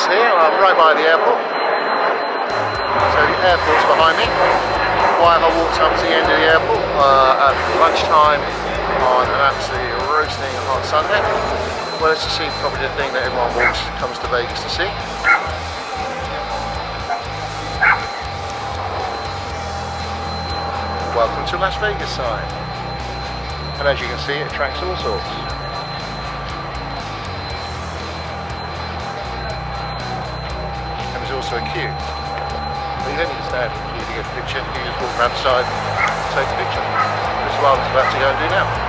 Vegas here. I'm right by the airport. So the airport's behind me. Why have I walked up to the end of the airport at lunchtime on an absolutely roasting hot Sunday? Well, it's to see probably the thing that everyone comes to Vegas to see. Welcome to Las Vegas sign. And as you can see, it attracts all sorts. And there's also a queue. But you don't need to stand in the queue to get a picture. You just walk around the side, take a picture. This is what I'm about to go and do now.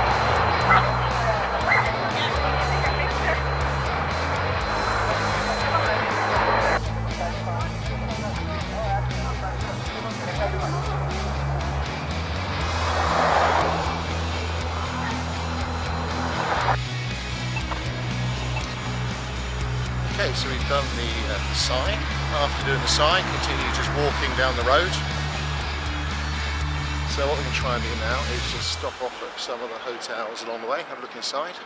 Okay, so we've done the sign. After doing the sign, continue just walking down the road. So what we can try and do now is just stop off at some of the hotels along the way, have a look inside,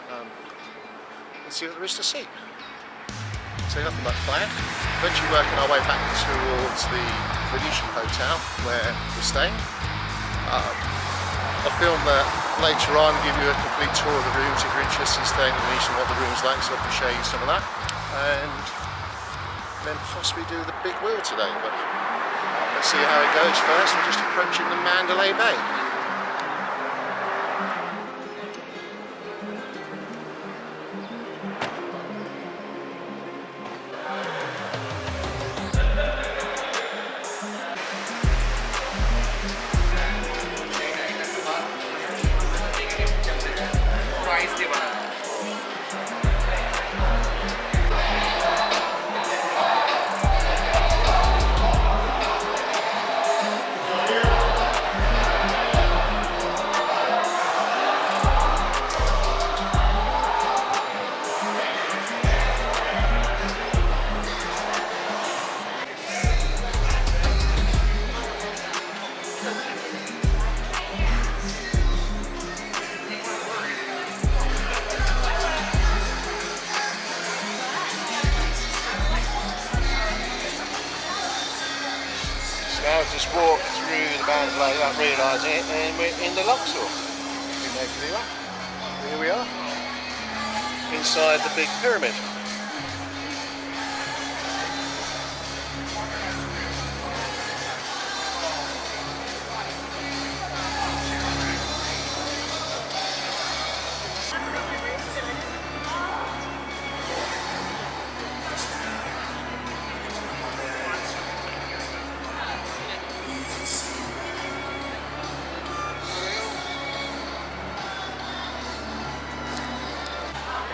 and see what there is to see. So nothing much planned. Eventually working our way back towards the Venetian Hotel where we're staying. I'll film that later on, give you a complete tour of the rooms if you're interested in staying in Venetian, what the room's like, so I can show you some of that. And then possibly do the big wheel today, but let's see how it goes first. We're just approaching the Mandalay Bay. Now I've just walked through the Mandalay without realising it, and we're in the Luxor. Here we are, inside the big pyramid.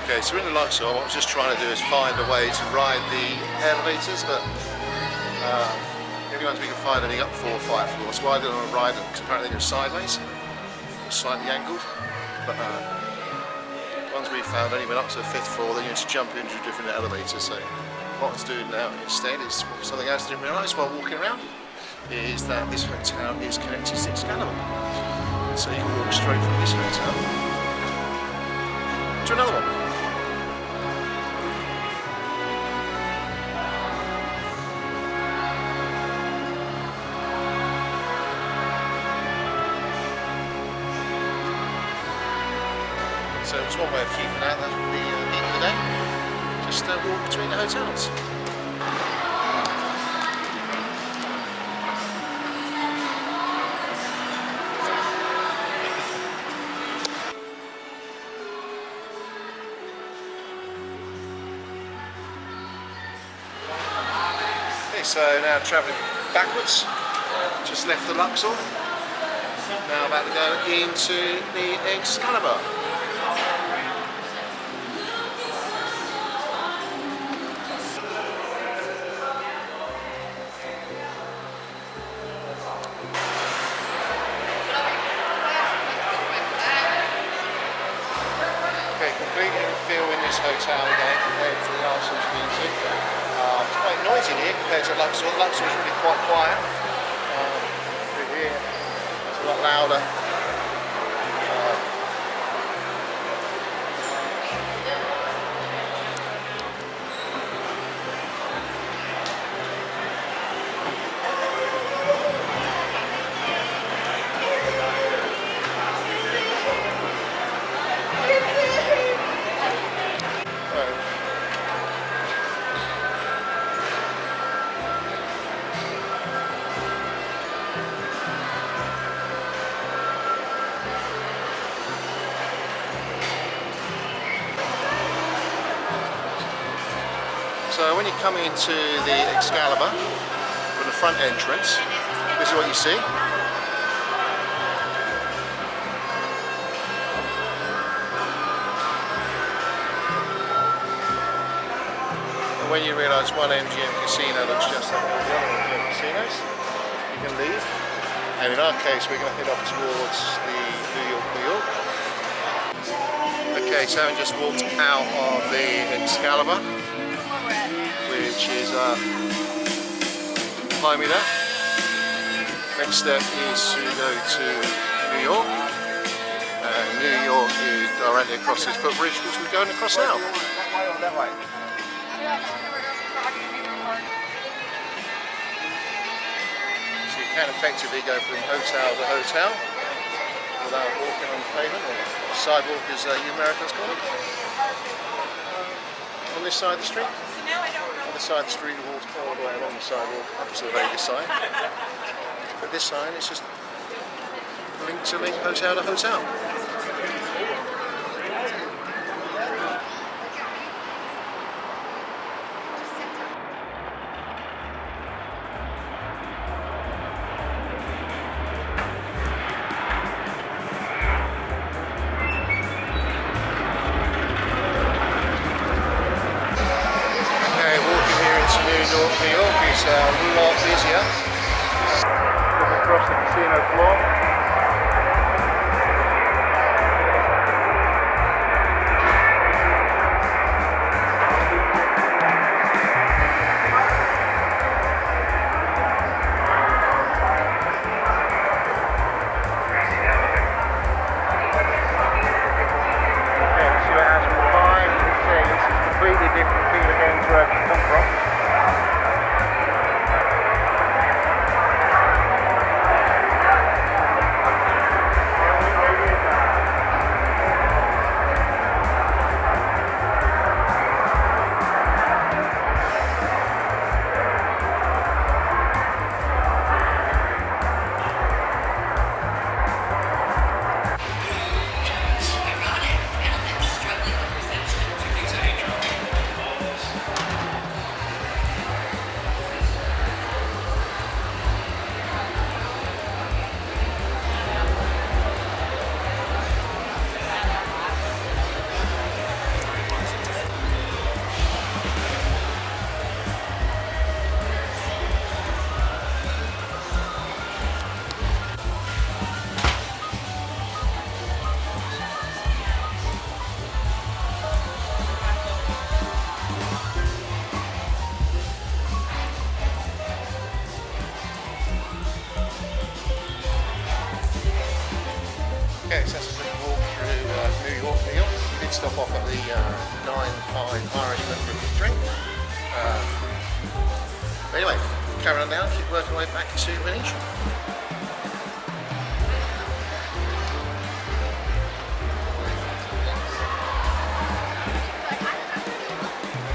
Okay, so we're in the Luxor. What I was just trying to do is find a way to ride the elevators, but the only ones we can find anything up 4 or 5 floors. So I didn't want to ride them because apparently they go sideways, slightly angled. But ones we found only went up to the 5th floor. Then you had to jump into different elevators. So what I was doing now instead is something else I didn't realise while walking around, is that this hotel is connected to Excalibur. So you can walk straight from this hotel to another one. So it's one way of keeping out the heat of the day. Just walk between the hotels. Okay, so now travelling backwards. Just left the Luxor. Now about to go into the Excalibur. Hotel again compared to the last one we've been to. It's quite noisy here compared to Luxor. Luxor is really quite quiet. Here it's a lot louder. So when you come into the Excalibur from the front entrance, this is what you see. And when you realise one MGM casino looks just like all the other MGM casinos, you can leave. And in our case, we're going to head off towards the New York. Okay, so having just walked out of the Excalibur, which is behind me there. Next step is to go to New York. New York is directly across this footbridge, which we're going across now. That way. So you can effectively go from hotel to hotel without walking on the pavement, or sidewalk as you Americans call it. On this side of the street. On this side of the street, you walk all the way along the sidewalk up to the Vegas side. But this sign is just link to link, hotel to hotel. New York is a lot busier. Looking across the casino floor. Okay, let's see what happens with 5 and 6. This is a completely different field again to where I've come from. Okay, so that's a quick walk through New York. We did stop off at the 9-5 Irishman for a quick drink. But anyway, carry on down, keep working our way back to Venetian.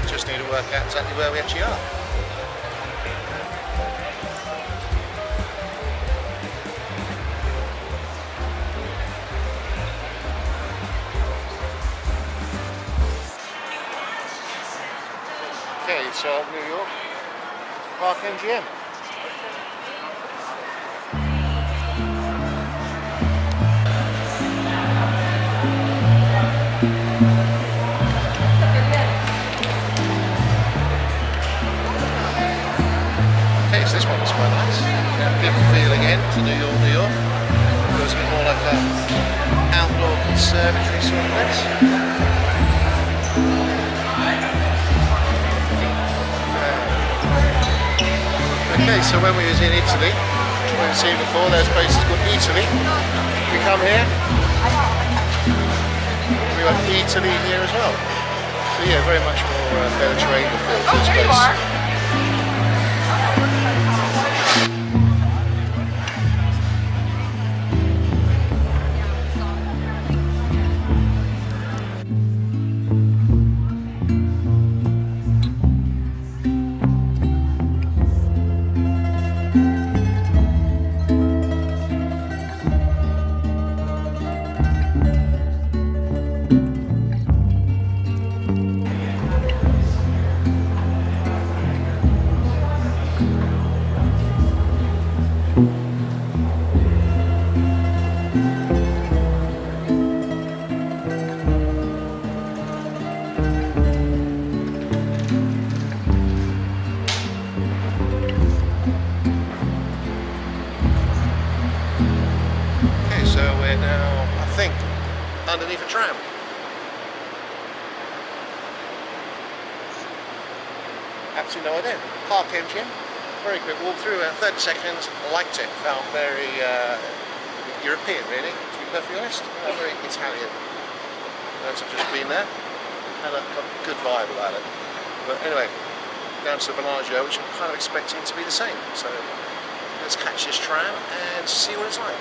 Just need to work out exactly where we actually are. Okay, so New York, Park MGM. Okay, so this one was quite nice. Different feel again to New York. Feels a bit more like an outdoor conservatory sort of place. Okay, so when we was in Italy, we've seen before, there's places called Italy. We come here, we got Italy here as well. So yeah, very much more Mediterranean feel to this place. Absolutely no idea. Park MGM, very quick walkthrough, 30 seconds, liked it, felt very European really, to be perfectly honest, very Italian. As I've just been there, had a good vibe about it. But anyway, down to the Bellagio, which I'm kind of expecting to be the same. So let's catch this tram and see what it's like.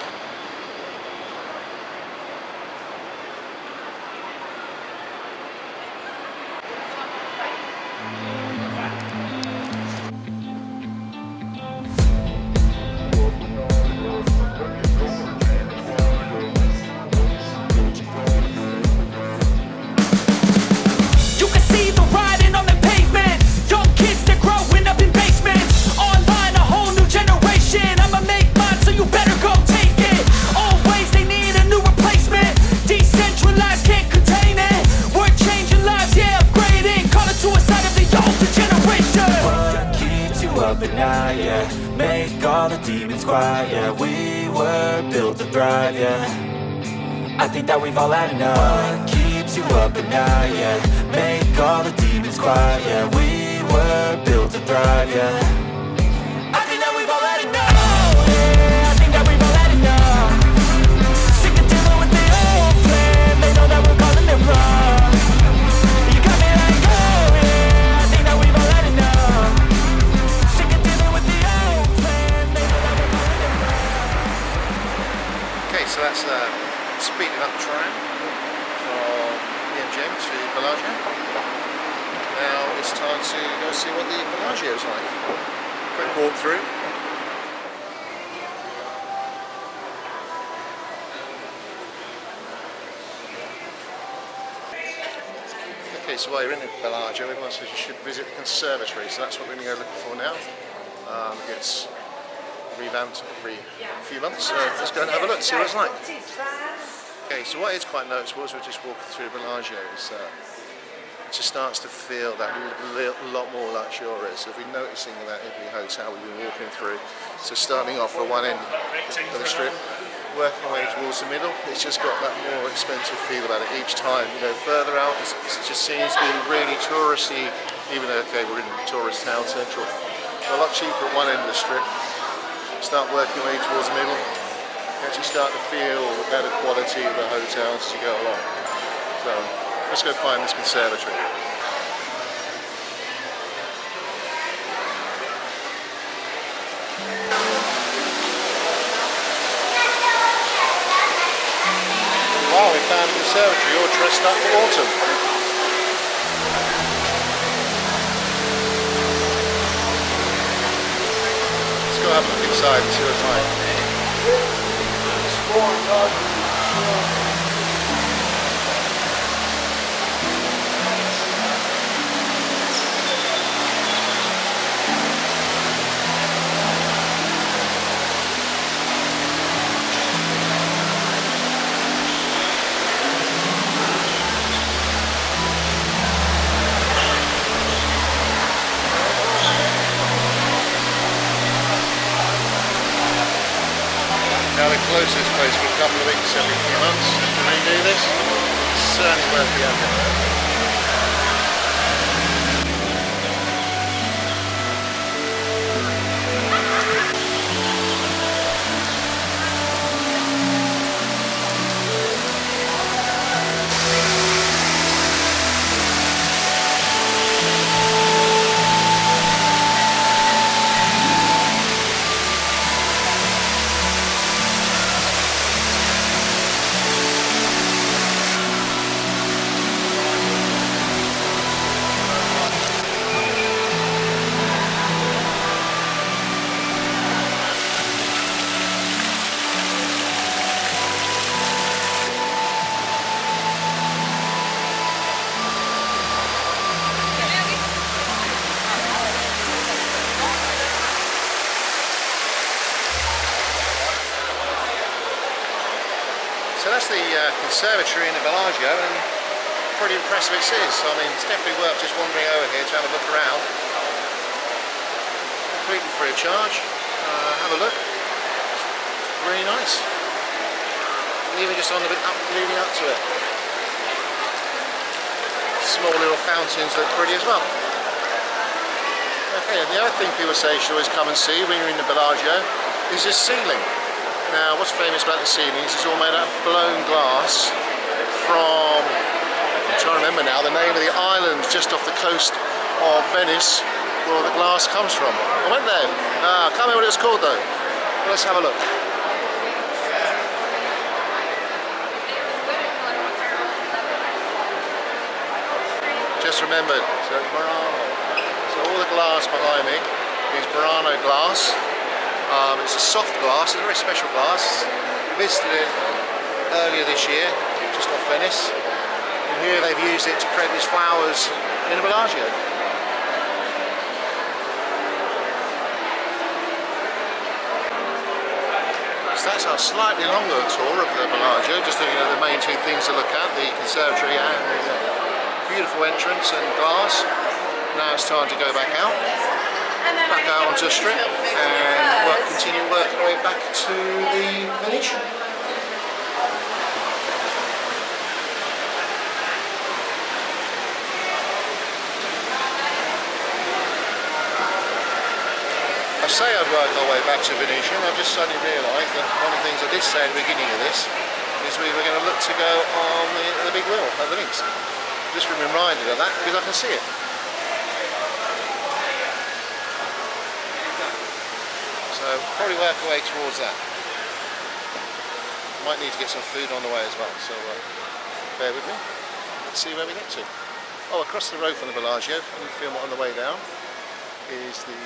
Make all the demons quiet, yeah. We were built to thrive, yeah. I think that we've all had enough. What keeps you up at night, yeah. Make all the demons quiet, yeah. We were built to thrive, yeah. I think that we've all had enough, yeah. I think that we've all had enough. Sick of dealing with the old plan. They know that we're calling it wrong. You got me like, oh yeah. I think that we've all had enough. Sick of dealing with the old plan. They know that we're calling it wrong. Okay, so that's speeding up tram from the MGM to Bellagio. Now it's time to go see what the Bellagio is like. Quick walk through. Okay, so while you're in the Bellagio, everyone says you should visit the conservatory, so that's what we're going to go looking for now. It gets revamped every few months, so let's go and have a look, see what it's like. Okay, so what is quite noticeable as we're just walking through Bellagio is it just starts to feel that lot more luxurious. So we've been noticing that every hotel we've been walking through. So starting off at one end of the strip, working away towards the middle, it's just got that more expensive feel about it each time. You know, further out, it just seems to be really touristy, even though okay, we're in tourist town central. So a lot cheaper at one end of the strip. Start working away towards the middle. You actually start to feel the better quality of the hotels as you go along. So let's go find this conservatory. Wow, we found a conservatory all dressed up for autumn. Let's go have a look inside and see what it's like. Now they close this place for a couple of weeks every few months to redo this. It's certainly worth the effort. So that's the conservatory in the Bellagio, and pretty impressive it is. I mean, it's definitely worth just wandering over here to have a look around. Completely free of charge. Have a look. It's really nice. Even just on the bit up, leading up to it. Small little fountains look pretty as well. Okay, and the other thing people say you should always come and see when you're in the Bellagio is this ceiling. Now, what's famous about the ceiling is it's all made out of blown glass from, I'm trying to remember now, the name of the island just off the coast of Venice where the glass comes from. I went there. I can't remember what it was called though. Let's have a look. Just remembered, so Murano. So all the glass behind me is Murano glass. It's a soft glass, it's a very special glass. We visited it earlier this year, just off Venice. And here they've used it to create these flowers in the Bellagio. So that's our slightly longer tour of the Bellagio, just looking at the main two things to look at, the conservatory and the beautiful entrance and glass. Now it's time to go back out onto the strip and continue working our way back to the Venetian. I say I'd work our way back to Venetian. I've just suddenly realised that one of the things I did say at the beginning of this is we were going to look to go on the big wheel at the links. Just been reminded of that because I can see it. So probably work our way towards that. Might need to get some food on the way as well, so bear with me. Let's see where we get to. Oh, across the road from the Bellagio, and you film it on the way down, is the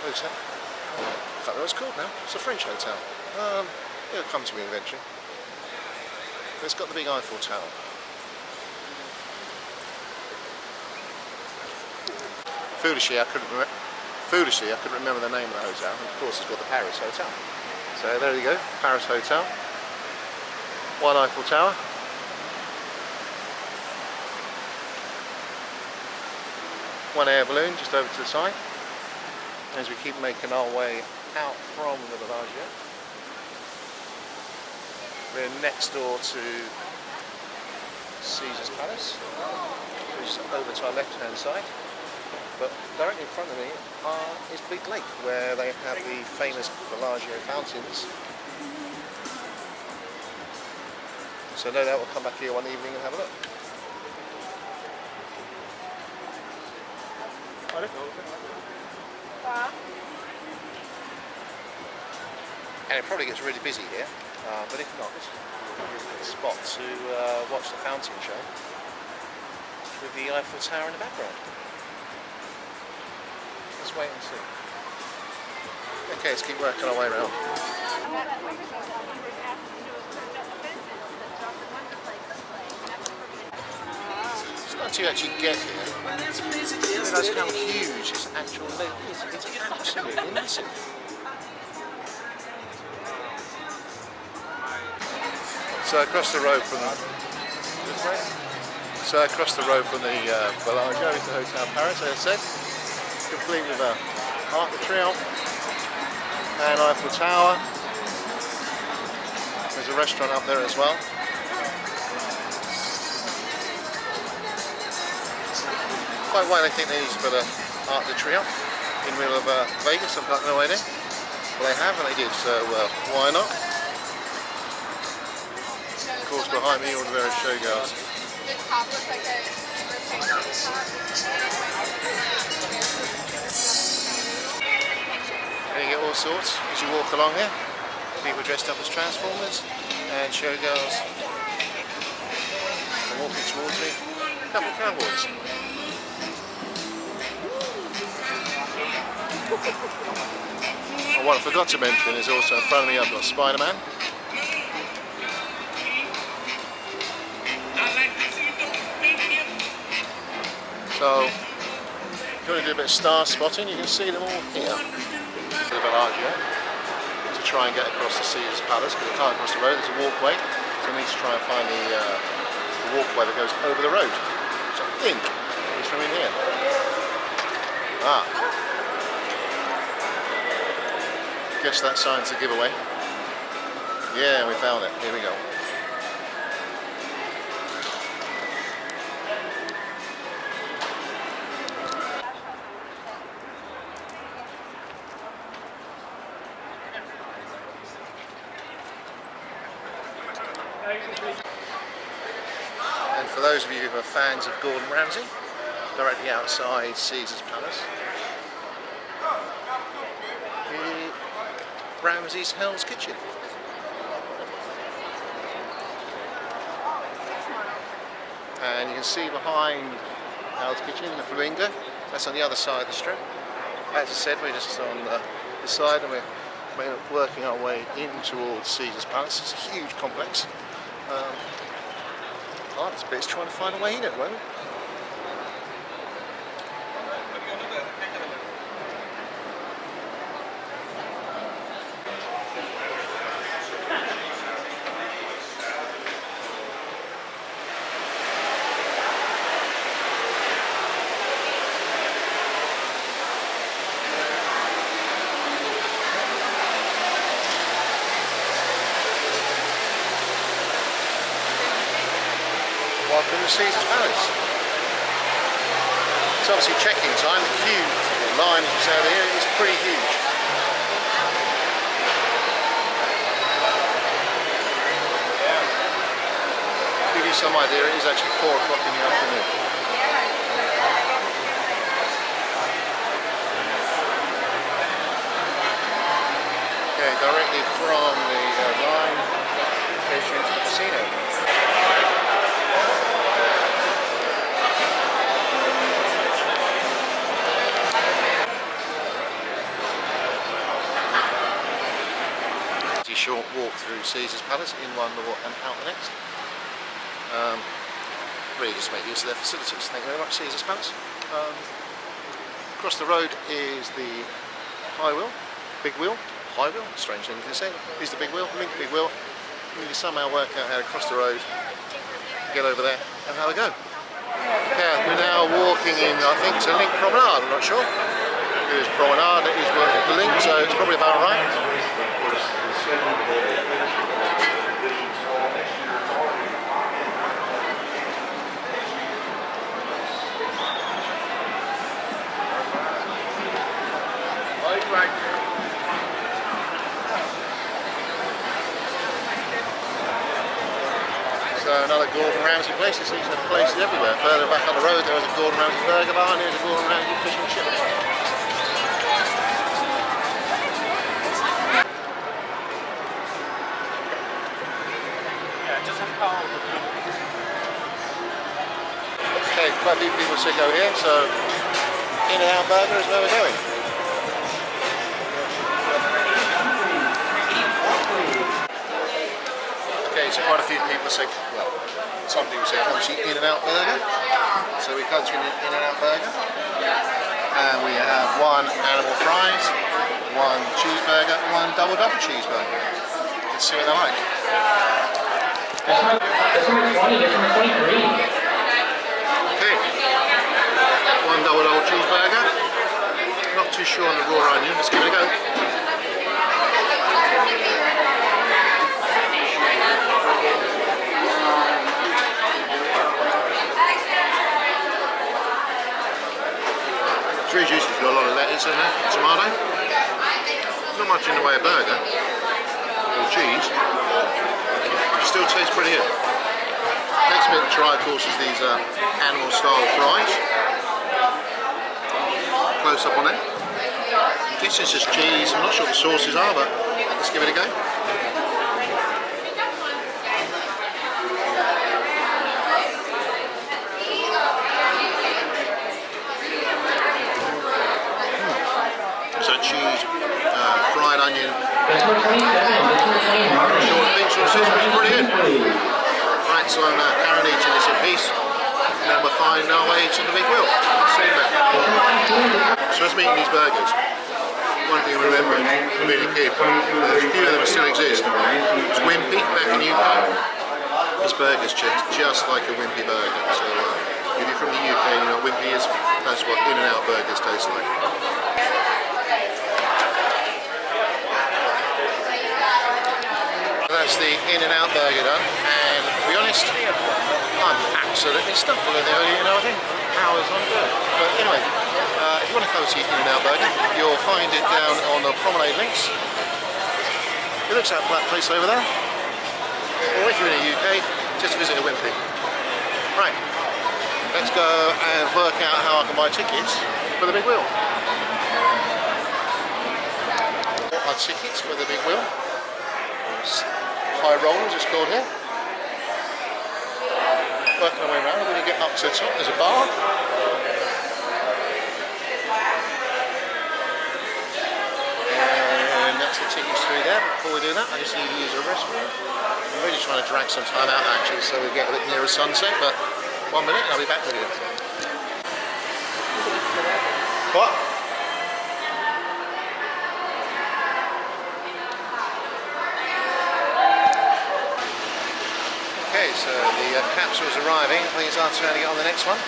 hotel. I can't remember what it's called now. It's a French hotel. It'll come to me eventually. But it's got the big Eiffel Tower. Foolishly, I couldn't remember the name of the hotel, and of course it's got the Paris Hotel. So there you go, Paris Hotel. One Eiffel Tower. One air balloon just over to the side. As we keep making our way out from the Bellagio. We're next door to Caesar's Palace, which is over to our left-hand side. But directly in front of me is Big Lake, where they have the famous Bellagio fountains. So no doubt we'll come back here one evening and have a look. And it probably gets really busy here, but if not, it's a good spot to watch the fountain show with the Eiffel Tower in the background. Let's wait and see. Okay, let's keep working our way around. So once you actually get here, you realise how huge this actual lake is. It's absolutely massive. So across the road from the Bellagio is the Hotel Paris, as I said. Complete with Arc de Triomphe and Eiffel Tower. There's a restaurant up there as well. Quite why they think they need to put an Arc de Triomphe in the middle of Vegas, I've got no idea. But they have, and they did, so why not? Of course, behind me all the various showgirls. The top looks like a And you get all sorts as you walk along here. People dressed up as Transformers and showgirls. And walking towards me, a couple of cowboys. And what I forgot to mention is also in front of me I've got Spider-Man. So, if you want to do a bit of star spotting, you can see them all here. To the Bellagio, to try and get across the Caesar's Palace, because you can't cross the road, there's a walkway, so we need to try and find the walkway that goes over the road, which I think is from in here. Guess that sign's a giveaway. Yeah, we found it. Here we go. And for those of you who are fans of Gordon Ramsay, directly outside Caesar's Palace, Ramsay's Hell's Kitchen. And you can see behind Hell's Kitchen the Flamingo. That's on the other side of the strip. As I said, we're just on the side and we're working our way in towards Caesar's Palace. It's a huge complex. Hardest bit is trying to find a way in at the moment. Welcome to Caesar's Palace. It's obviously check-in time. The queue, the line as you say over here, is pretty huge. To give you some idea, it is actually 4 o'clock in the afternoon. Okay, directly from the line, takes you into the casino. Short walk through Caesar's Palace, in one door and out the next. Really just make use of their facilities. Thank you very much, Caesar's Palace. Across the road is the high wheel, big wheel, high wheel, strange thing to say. Here's the big wheel, link big wheel. You need to somehow work out how to cross the road, get over there and have a go. Okay, we're now walking in, I think it's a link promenade, I'm not sure. It is promenade, it is the link, so it's probably about right. So another Gordon Ramsay place. You see some places everywhere. Further back on the road there is a Gordon Ramsay burger bar and here's a Gordon Ramsay fish and chip. Okay, quite a few people say go here, so In-N-Out Burger is where we're going. Okay, so quite a few people say, well, some people say come to In-N-Out Burger. So we come to an In-N-Out Burger. And we have 1 animal fries, 1 cheeseburger, and 1 double cheeseburger. Let's see what they're like. That's number 20, that's number 23. Okay, 1 double cheeseburger. Not too sure on the raw onion, let's give it a go. It's really juicy, it's got a lot of lettuce in there, tomato. Not much in the way of burger or cheese. Still tastes pretty good. Next bit to try, of course, is these animal style fries. Close up on it. This is just cheese. I'm not sure what the sauces are, but let's give it a go. So cheese, fried onion. That's number 27, that's number 29. Short thing, sort of says it's pretty good. Right, so I'm carrying eating this in peace, and then we're finding our way to the big wheel. See that. So let's meet these burgers. One thing I remember being a kid, there's a few of them still exist. It's Wimpy back in the UK. This burger's just like a Wimpy burger. So if you're from the UK, you know what Wimpy is. That's what In-N-Out burgers taste like. That's the In-N-Out burger done, and to be honest, I'm absolutely stuffed. We're there, you know, I think hours on good. But anyway, if you want to come to In-N-Out burger, you'll find it down on the promenade links. It looks like that place over there. or if you're in the UK, just visit a Wimpy. Right, let's go and work out how I can buy tickets for the big wheel. What are tickets for the big wheel? High rollers, it's called here. Working our way around, when you get up to the top, there's a bar. And that's the tickets through there. Before we do that, I just need to use a restroom. I'm really trying to drag some time out actually, so we get a bit nearer sunset, but 1 minute and I'll be back with you. What? Okay, so the capsule's arriving. Please our turn to get on the next one.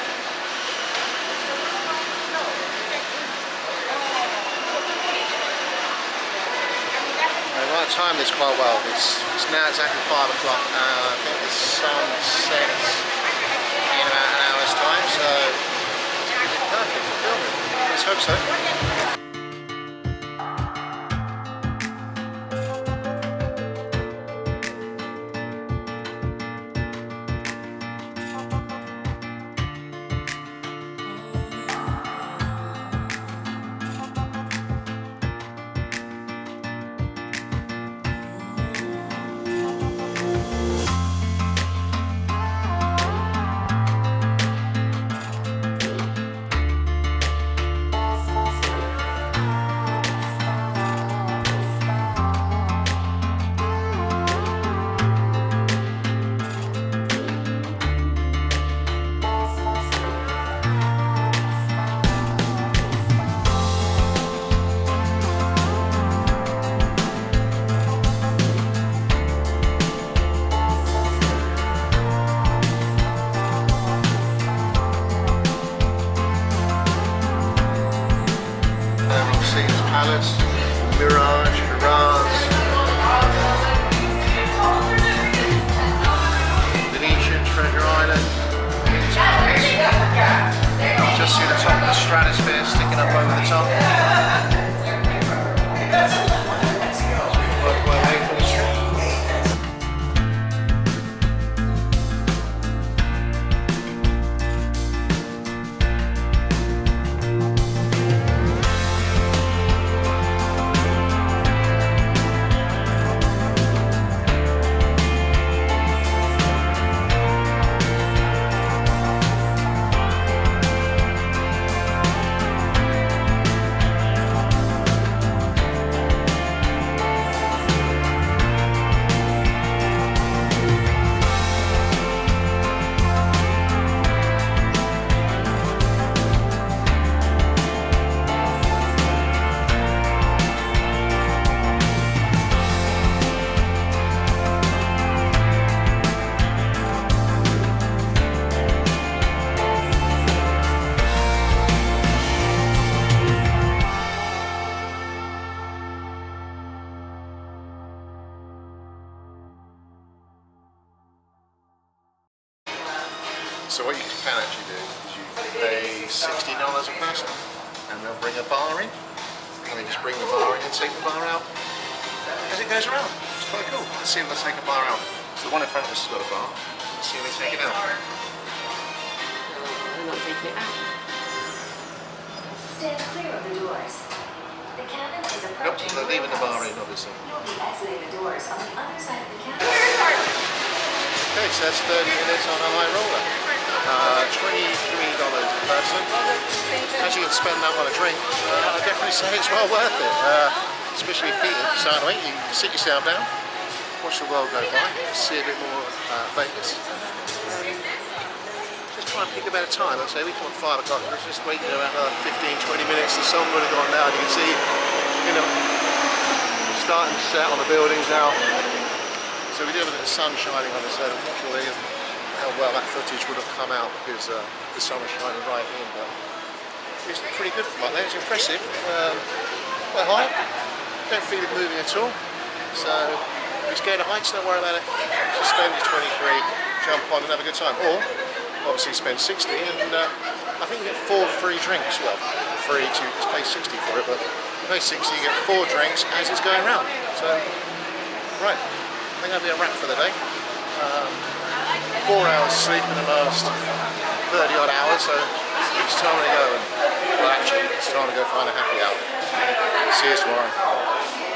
I timed this quite well. It's now exactly 5 o'clock. I think the sun sets in about an hour's time, so it's perfect for filming. Let's hope so. Palace, Mirage, Shiraz, Venetian, Treasure Island. Just see the top of the stratosphere sticking up over the top. Work my way for the street. So what you can actually do is you pay $60 a person and they'll bring a bar in and they just bring the bar in and take the bar out as it goes around. It's quite cool. Let's see if they take a bar out. So the one in front of us has got a bar. Let's see if they take it out. They're not taking it out. Stand clear of the doors. The cabin is Nope, approaching. they're leaving the bar in obviously. You'll be exiting the doors on the other side of the cabin. Okay, so that's 30 minutes on a high roller. $23 per person. As you can spend that on a drink, I'd definitely say it's well worth it. Especially if you start to eat, you can sit yourself down, watch the world go by, see a bit more Vegas. Just try and pick a better time. I'd say we come at 5 o'clock, let's just wait about another 15-20 minutes. The sun would have gone down. You can see, you know, starting to set on the buildings now. So we do have a bit of sun shining on us, so I'm not sure how well that footage would have come out because the sun was shining right in, but it's pretty good from like that. It's impressive. Quite high. Don't feel it moving at all. So if you're scared of heights, don't worry about it. Just spend your 23, jump on and have a good time. Or obviously spend 60 and I think you get 4 free drinks. Well, free to pay 60 for it, but you pay 60, you get 4 drinks as it's going round. So, right. I think that'll be a wrap for the day. 4 hours sleep in the last 30 odd hours, so it's time to go. Well, actually, it's time to go find a happy hour. See you tomorrow.